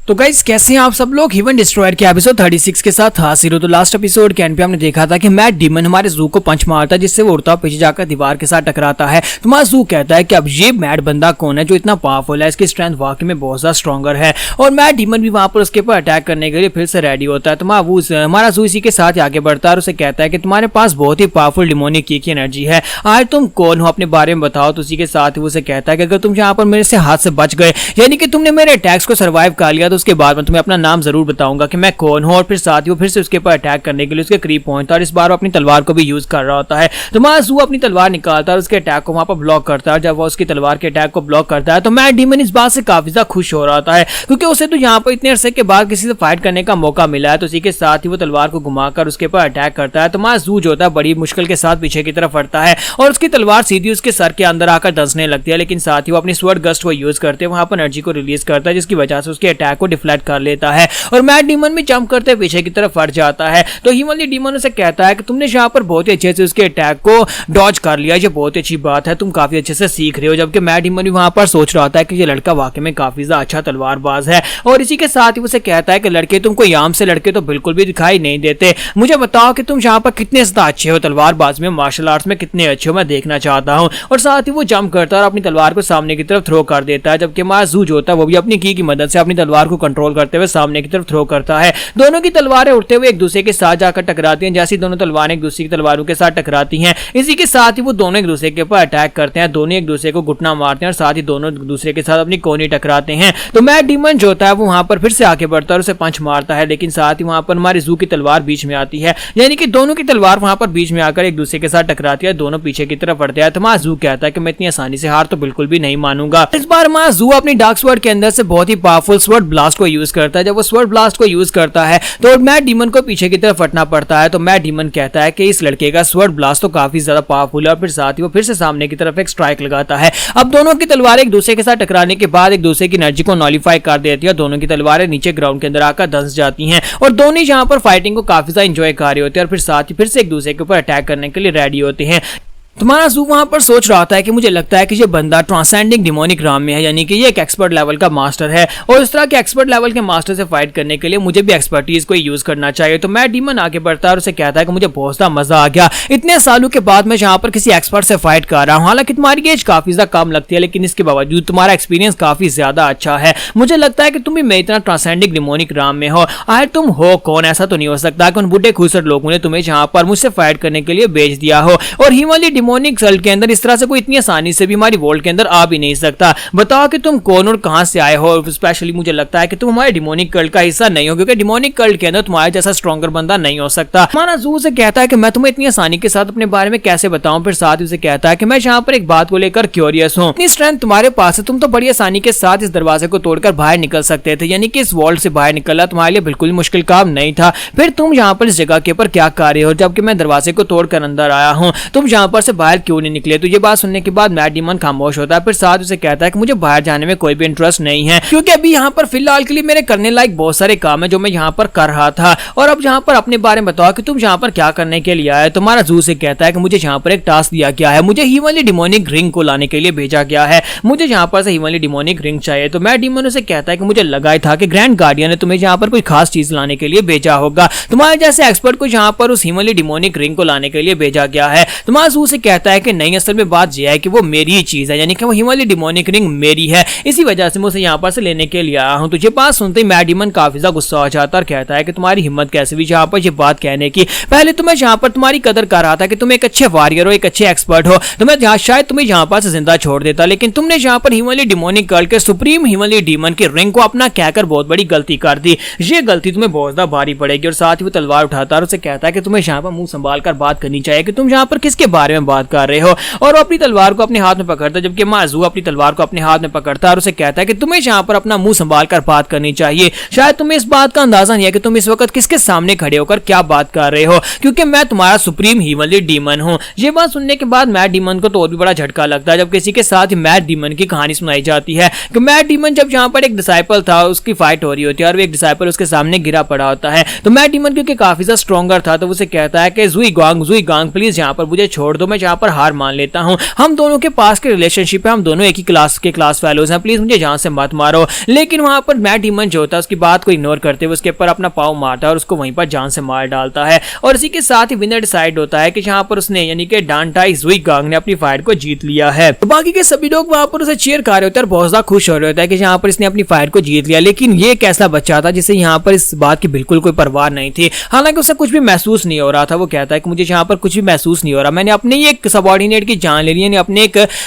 तो गाइस कैसे हैं आप सब लोग। हीवन डिस्ट्रॉयर के एपिसोड 36 के साथ हाजिर हो। तो लास्ट एपिसोड के एंड पे हमने देखा था कि मैट डीमन हमारे जू को पंच मारता है, जिससे वो उड़ता पीछे जाकर दीवार के साथ टकराता है। तो हमारा जू कहता है कि अब ये मैट बंदा कौन है जो इतना पावरफुल है, इसकी स्ट्रेंथ वाकई में बहुत ज्यादा स्ट्रॉन्गर है। और मैट डीमन भी वहां पर उसके ऊपर अटैक करने के लिए फिर से रेडी होता है। तो हमारा जू इसी के साथ आगे बढ़ता है और उसे कहता है कि तुम्हारे पास बहुत ही पावरफुल डिमोनिक की एनर्जी है, आज तुम कौन हो, अपने बारे में बताओ। तो उसी के साथ ही उसे कहता है कि अगर तुम यहाँ पर मेरे से हाथ से बच गए, यानी कि तुमने मेरे अटैक्स को सर्वाइव कर लिया, तो उसके बाद मैं तुम्हें अपना नाम जरूर बताऊंगा कि मैं कौन हूं। और फिर साथ ही वो फिर से उसके ऊपर अटैक करने के लिए उसके करीब पहुंचता है और इस बार वो अपनी तलवार को भी यूज कर रहा होता है। तो हमारा जू अपनी तलवार निकालता है और उसके अटैक को वहां पर ब्लॉक करता है। जब वो उसकी तलवार के अटैक को ब्लॉक करता है तो मैट डीमन इस बात से काफी ज्यादा खुश हो रहा होता है, क्योंकि उसे तो यहाँ पर इतने अरसे के बाद किसी से फाइट करने का मौका मिला है। तो उसी के साथ ही वो तलवार को घुमाकर उसके ऊपर अटैक करता है। तो हमारा जू जो होता है बड़ी मुश्किल के साथ पीछे की तरफ हटता है और उसकी तलवार सीधी उसके सर के अंदर आकर दसने लगती है, लेकिन साथ ही वो अपनी स्वर्ड गस्ट को यूज करते वहां पर एनर्जी को रिलीज करता है, जिसकी वजह से उसके अटैक को डिफ्लेक्ट कर लेता है और मैट डीमन भी जंप करते पीछे की तरफ हट जाता है। तो हीमनली डीमन उसे कहता है कि तुमने यहाँ पर बहुत ही अच्छे से उसके अटैक को डॉज कर लिया, ये बहुत अच्छी बात है, तुम काफी अच्छे से सीख रहे हो। जबकि मैट डीमन भी वहां पर सोच रहा होता है कि ये लड़का वाकई में काफी ज्यादा अच्छा तलवारबाज है। और इसी के साथ ही उसे कहता है कि लड़के तुमको आम से लड़के तो बिल्कुल भी दिखाई नहीं देते, मुझे बताओ कि तुम यहाँ पर कितने ज्यादा अच्छे हो, तलवारबाज में, मार्शल आर्ट्स में कितने अच्छे हो, मैं देखना चाहता हूँ। और साथ ही वो जंप करता है और अपनी तलवार को सामने की तरफ थ्रो कर देता है। जबकि हमारा जू जो होता है वो भी अपनी की मदद से अपनी तलवार को कंट्रोल करते हुए सामने की तरफ थ्रो करता है। दोनों की तलवारें उड़ते हुए एक दूसरे के साथ जाकर टकराती हैं। जैसी दोनों तलवारें एक दूसरे की तलवारों के साथ टकराती हैं, इसी के साथ ही वो दोनों एक दूसरे के ऊपर अटैक करते हैं, दोनों एक दूसरे को घुटना मारते हैं और साथ ही दोनों एक दूसरे के साथ अपनी कोहनी टकराते हैं। तो मैट डीमन जो होता है वो वहां पर फिर से आगे बढ़ता है और उसे पंच मारता है, लेकिन साथ ही वहां पर हमारी जू की तलवार बीच में आती है, यानी कि दोनों की तलवार वहां पर बीच में आकर एक दूसरे के साथ टकराती है, दोनों पीछे की तरफ बढ़ते हैं। तो हमारा जू कहता है कि मैं इतनी आसानी से हार तो बिल्कुल भी नहीं मानूंगा। इस बार हमारा जू अपनी डार्क स्वर्ड के अंदर से बहुत ही पावरफुल स्वर्ड ब्लास्ट को यूज करता है। जब वो स्वर्ड ब्लास्ट को यूज करता है तो मैट डीमन को पीछे की तरफ हटना पड़ता है। तो मैट डीमन कहता है कि इस लड़के का स्वर्ड ब्लास्ट तो काफी ज्यादा पावरफुल है और फिर साथ ही वो फिर से सामने की तरफ एक स्ट्राइक लगाता है। अब दोनों की तलवारें एक दूसरे के साथ टकराने के बाद एक दूसरे की एनर्जी को नॉलिफाई कर देती है, दोनों की तलवारें नीचे ग्राउंड के अंदर आकर धंस जाती हैं और दोनों यहाँ पर फाइटिंग को काफी ज्यादा एंजॉय कर रहे होते हैं और फिर साथ ही फिर से एक दूसरे के ऊपर अटैक करने के लिए रेडी होते हैं। तुम्हारा जू वहां पर सोच रहा था कि मुझे लगता है कि ये बंदा ट्रांसेंडिंग डिमोनिक राम में है, यानी कि ये एक एक्सपर्ट लेवल का मास्टर है और इस तरह के एक्सपर्ट लेवल के मास्टर से फाइट करने के लिए मुझे भी एक्सपर्टीज को यूज करना चाहिए। तो मैट डीमन आगे बढ़ता है और उसे कहता है कि मुझे बहुत सा मजा आ गया, इतने सालों के बाद मैं यहाँ पर किसी एक्सपर्ट से फाइट कर रहा हूँ। हालांकि तुम्हारी एज काफी ज्यादा कम लगती है, लेकिन इसके बावजूद तुम्हारा एक्सपीरियंस काफी ज्यादा अच्छा है। मुझे लगता है कि तुम भी मैं इतना ट्रांसेंडिंग डिमोनिक राम में हो। आखिर तुम हो कौन? ऐसा तो नहीं हो सकता कि उन बुढ़े खुसर लोगों ने तुम्हें यहाँ पर मुझसे फाइट करने के लिए भेज दिया हो। और हिमालय डिमोनिक सल्ट के अंदर इस तरह से कोई इतनी आसानी से भी हमारी वोल्ट के अंदर आ भी नहीं सकता। बताओ कि तुम कौन और कहां से आए हो। स्पेशली मुझे लगता है कि तुम हमारे डिमोनिक कल्ट का हिस्सा नहीं हो, क्योंकि डिमोनिक कल्ट के अंदर तुम्हारे जैसा स्ट्रॉन्गर बंदा नहीं हो सकता। हमारा जू से कहता है कि मैं तुम्हें इतनी आसानी के साथ अपने बारे में कैसे बताऊं। फिर साथ ही उसे कहता है कि मैं यहाँ पर एक बात को लेकर क्यूरियस हूँ, इतनी स्ट्रेंथ तुम्हारे पास है, तुम तो बड़ी आसानी के साथ इस दरवाजे को तोड़कर बाहर निकल सकते थे, यानी कि इस वॉल्ट से बाहर निकलना तुम्हारे लिए बिल्कुल मुश्किल काम नहीं था। फिर तुम यहाँ पर इस जगह के ऊपर क्या कर रहे हो, जबकि मैं दरवाजे को तोड़कर अंदर आया हूँ, तुम यहाँ पर से बाहर क्यों नहीं निकले। तो ये बात सुनने के बाद मैट डीमन खामोश होता है। फिर साथ उसे कहता है कि मुझे बाहर जाने में कोई भी इंटरेस्ट नहीं है, क्योंकि अभी यहाँ पर फिलहाल के लिए मेरे करने लायक बहुत सारे काम है जो मैं यहाँ पर कर रहा था। और अब यहाँ पर अपने बारे में बताओ कि तुम यहाँ पर क्या करने के लिए आए। तुम्हारा जू से कहता है कि मुझे यहाँ पर एक टास्क दिया गया है, मुझे हीमनली डिमोनिक रिंग को लाने के लिए भेजा गया है, मुझे यहाँ पर से हीमनली डिमोनिक रिंग चाहिए। तो मैट डीमन उसे कहता है कि मुझे लगा ही था कि ग्रैंड गार्डियन ने तुम्हें यहाँ पर कोई खास चीज लाने के लिए भेजा होगा, तुम्हारे जैसे एक्सपर्ट को यहाँ पर उस हीमनली डिमोनिक रिंग को लाने के लिए भेजा गया है। तुम्हारा जू से कहता है कि नहीं, असल में बात यह है कि वो मेरी ही चीज है, यानी कि वो हिमालय डिमोनिक रिंग मेरी है, इसी वजह से मैं उसे यहाँ पर से लेने के लिए आया हूँ। तो ये बात सुनते ही मैट डीमन काफी ज्यादा गुस्सा हो जाता है और कहता है कि तुम्हारी हिम्मत कैसे भी यहाँ पर ये बात कहने की। पहले तो मैं यहाँ पर तुम्हारी कदर कर रहा था कि तुम एक अच्छे वॉरियर हो, एक अच्छे एक्सपर्ट हो, तो मैं शायद तुम्हें यहाँ पर से जिंदा छोड़ देता, लेकिन तुमने यहाँ पर हिमालय डिमोनिक कल्ट के सुप्रीम हिमालय डीमन की रिंग को अपना कहकर बहुत बड़ी गलती कर दी। ये गलती तुम्हें बहुत ज्यादा भारी पड़ेगी। और साथ ही वो तलवार उठाता है और उसे कहता है कि तुम्हें यहाँ पर मुंह संभाल कर बात करनी चाहिए कि तुम यहाँ पर किसके बारे में बात कर रहे हो। और वो अपनी तलवार को अपने हाथ में पकड़ता है, जबकि माजू अपनी तलवार को अपने हाथ में पकड़ता है और उसे कहता है कि तुम्हें यहाँ पर अपना मुंह संभाल कर बात करनी चाहिए। शायद तुम्हें इस बात का अंदाजा नहीं है कि तुम इस वक्त किसके सामने खड़े होकर क्या बात कर रहे हो, क्योंकि मैं तुम्हारा सुप्रीम हिमालय डीमन हूँ। ये बात सुनने के बाद मैट डीमन को तो और भी बड़ा झटका लगता है, जब किसी के साथ ही मैट डीमन की कहानी सुनाई जाती है कि मैट डीमन जब यहाँ पर एक डिसाइपल था, उसकी फाइट हो रही होती है और वो एक डिसाइपल उसके सामने गिरा पड़ा होता है। तो मैट डीमन क्योंकि काफी ज्यादा स्ट्रॉन्गर था, तो उसे कहता है कि जुई गांग प्लीज यहाँ पर मुझे छोड़ दो, मैं मैं जहाँ पर हार मान लेता हूँ। हम दोनों के पास के रिलेशनशिप है, हम दोनों एक ही क्लास के क्लास फेलोज हैं, प्लीज मुझे जान से मत मारो। लेकिन वहां पर मैट डीमन जो होता है उसकी बात को इग्नोर करते हुए उसके ऊपर अपना पाँव मारता है और उसको वहीं पर जान से मार डालता है। और इसी के साथ ही विनर डिसाइड होता है कि जहां पर उसने यानी कि डान टाई ज़ुई गांग ने अपनी फाइट को जीत लिया है। तो बाकी के सभी लोग वहां पर उसे चीयर कर रहे होते हैं और बहुत ज्यादा खुश हो रहे होता है कि जहां पर इसने अपनी फाइट को जीत लिया। लेकिन ये एक ऐसा बच्चा था जिसे यहाँ पर इस बात की बिल्कुल कोई परवाह नहीं थी। हालांकि उसे कुछ भी महसूस नहीं हो रहा था। वो कहता है कि मुझे यहाँ पर कुछ भी महसूस नहीं हो रहा, मैंने अपने ही एक सबऑर्डिनेट की जान ले ली, यानी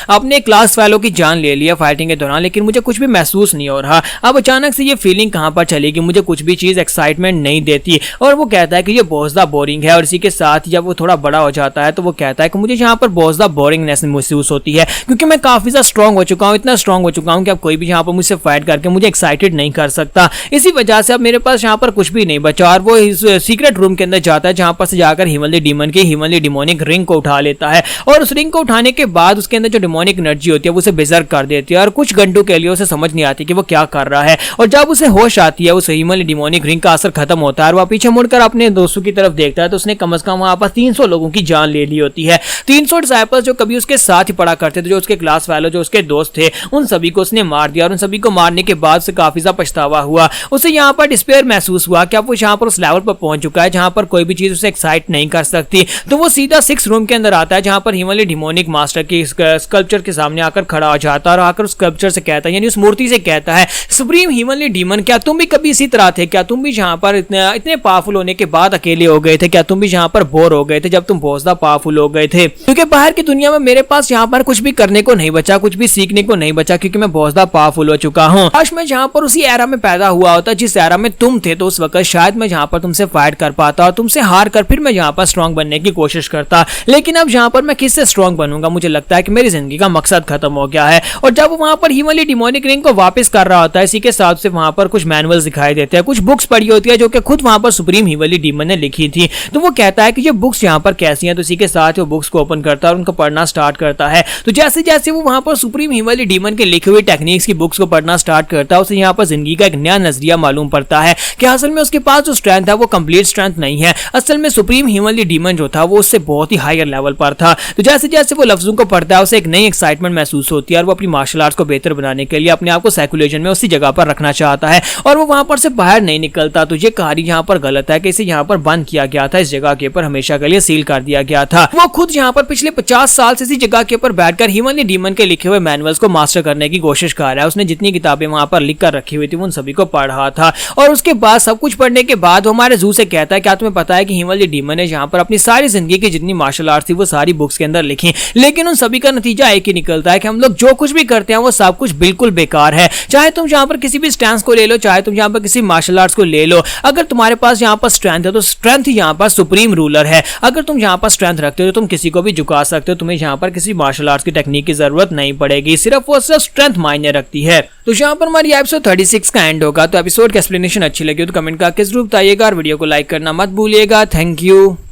अपने क्लास फेलो की जान ले लिया फाइटिंग के दौरान, लेकिन मुझे कुछ भी महसूस नहीं हो रहा। अब अचानक से ये फीलिंग कहां पर चलेगी, मुझे कुछ भी चीज एक्साइटमेंट नहीं देती। और वो कहता है कि ये बहुत ज्यादा बोरिंग है। और इसी के साथ जब वो थोड़ा बड़ा हो जाता है तो वो कहता है कि मुझे यहाँ पर बहुत ज्यादा बोरिंगनेस महसूस होती है, क्योंकि मैं काफी ज्यादा स्ट्रांग हो चुका हूँ, इतना स्ट्रांग हो चुका हूँ कि अब कोई भी यहाँ पर मुझसे फाइट करके मुझे एक्साइटेड नहीं कर सकता। इसी वजह से अब मेरे पास यहाँ पर कुछ भी नहीं बचा। और वो सीक्रेट रूम के अंदर जाता है जहां पर से जाकर हिमवली डीमन की हिमवली डिमोनिक रिंग को उठा लेता है। और उस रिंग को उठाने के बाद उसके अंदर जो डिमोनिक एनर्जी होती है वो उसे बेजर कर देती है और कुछ घंटों के लिए उसे समझ नहीं आती कि वो क्या कर रहा है। और जब उसे होश आती है, उस हिमवली डिमोनिक रिंग का असर खत्म होता है और वह पीछे मुड़कर अपने दोस्तों की तरफ देखता है तो उसने कम से कम वहां पर 300 लोगों की जान ले ली होती है। 300 डिसाइपल्स जो कभी उसके साथ ही पढ़ा करते थे, जो उसके क्लास फेलो, जो उसके दोस्त थे, उन सभी को उसने मार दिया। और उन सभी को मारने के बाद उसे काफी ज्यादा पछतावा हुआ। उसे यहाँ पर डिस्पेयर महसूस हुआ कि अब वो यहाँ पर उस लेवल पर पहुंच चुका है जहां पर कोई भी चीज उसे एक्साइट नहीं कर सकती। तो वो सीधा 6 रूम के अंदर आता है जहां पर हिमवली डिमोनिक मास्टर की स्कल्पचर के सामने आकर खड़ा हो जाता है और आकर उस स्कल्पचर से कहता है, यानी उस मूर्ति से कहता है, सुप्रीम हिमवली डीमन, क्या तुम भी कभी इसी तरह थे? क्या तुम भी यहाँ पर इतने पावरफुल होने के बाद अकेले हो गए थे? क्या तुम भी यहाँ पर बोर हो गए थे जब तुम बहुत ज्यादा पावरफुल हो गए थे? क्योंकि बाहर की दुनिया में मेरे पास यहाँ पर कुछ भी करने को नहीं बचा, कुछ भी सीखने को नहीं बचा, क्योंकि मैं बहुत ज्यादा पावरफुल हो चुका हूँ। काश मैं यहाँ पर उसी एरा में पैदा हुआ होता जिस एरा में तुम थे, तो उस वक्त शायद मैं यहाँ पर तुमसे फाइट कर पाता और तुमसे हार कर फिर मैं यहाँ पर स्ट्रांग बनने की कोशिश करता। लेकिन अब यहाँ पर मैं किससे स्ट्रांग बनूंगा? मुझे लगता है कि मेरी जिंदगी का मकसद खत्म हो गया है। और जब वहां पर हिमवली डिमोनिक रिंग को वापस कर रहा होता है, इसी के साथ से वहां पर कुछ मैनुअल्स दिखाई देते हैं, कुछ बुक्स पढ़ी होती है जो कि खुद वहां पर सुप्रीम हिमवली डीमन ने लिखी थी। तो वो कहता है कि ये बुक्स यहाँ पर कैसी हैं? तो इसी के साथ वो बुक्स को ओपन करता है और उनको पढ़ना स्टार्ट करता है। तो जैसे जैसे वो वहां पर सुप्रीम हिमवली डीमन के लिखे हुए टेक्निक्स की बुक्स को पढ़ना स्टार्ट करता है, उसे यहाँ पर जिंदगी का एक नया नजरिया मालूम पड़ता है कि असल में उसके पास जो स्ट्रेंथ है वो कंप्लीट स्ट्रेंथ नहीं है। असल में सुप्रीम हिमवली डीमन जो था वो उससे बहुत ही हायर लेवल पर था। तो जैसे जैसे वो लफ्जों को पढ़ता है उसे एक नई एक्साइटमेंट महसूस होती है और वो अपनी मार्शल आर्ट्स को बेहतर बनाने के लिए अपने आप को साइकोलॉजी में उसी जगह पर रखना चाहता है और वो वहां पर से बाहर नहीं निकलता। तो ये कहानी यहाँ पर गलत है कि इसे यहाँ पर बंद किया गया था, इस जगह के ऊपर हमेशा के लिए सील कर दिया गया था। वो खुद यहाँ पर पिछले 50 साल से इसी जगह के ऊपर बैठकर हिमवली डीमन के लिखे हुए मैनुअल्स को मास्टर करने की कोशिश कर रहा है। उसने जितनी किताबें वहां पर लिख कर रखी हुई थी उन सभी को पढ़ रहा था और उसके बाद सब कुछ पढ़ने के बाद वो हमारे जू से कहता है, क्या तुम्हें पता है कि हिमवली डीमन ने यहाँ पर अपनी सारी जिंदगी की जितनी मार्शल आर्ट थी वो सारी बुक्स के अंदर लिखी, लेकिन उन सभी का नतीजा एक ही निकलता है कि हम लोग जो कुछ भी करते हैं वो सब कुछ बिल्कुल बेकार है। चाहे तुम यहाँ पर किसी भी स्टैंस को ले लो, चाहे तुम यहाँ पर किसी मार्शल आर्ट्स को ले लो, अगर तुम्हारे पास यहाँ पर स्ट्रेंथ है तो स्ट्रेंथ ही यहाँ पर सुप्रीम रूलर है। अगर तुम यहाँ पर स्ट्रेंथ रखते हो तो तुम किसी को भी झुका सकते हो, तुम्हें यहाँ पर किसी मार्शल आर्ट्स की टेक्निक की जरूरत नहीं पड़ेगी, सिर्फ और सिर्फ स्ट्रेंथ मायने रखती है। तो यहाँ पर हमारी एपिसोड 36 का एंड होगा। तो एपिसोड की एक्सप्लेनेशन अच्छी लगी तो कमेंट करके जरूर बताइएगा और वीडियो को लाइक करना मत भूलिएगा। Thank you.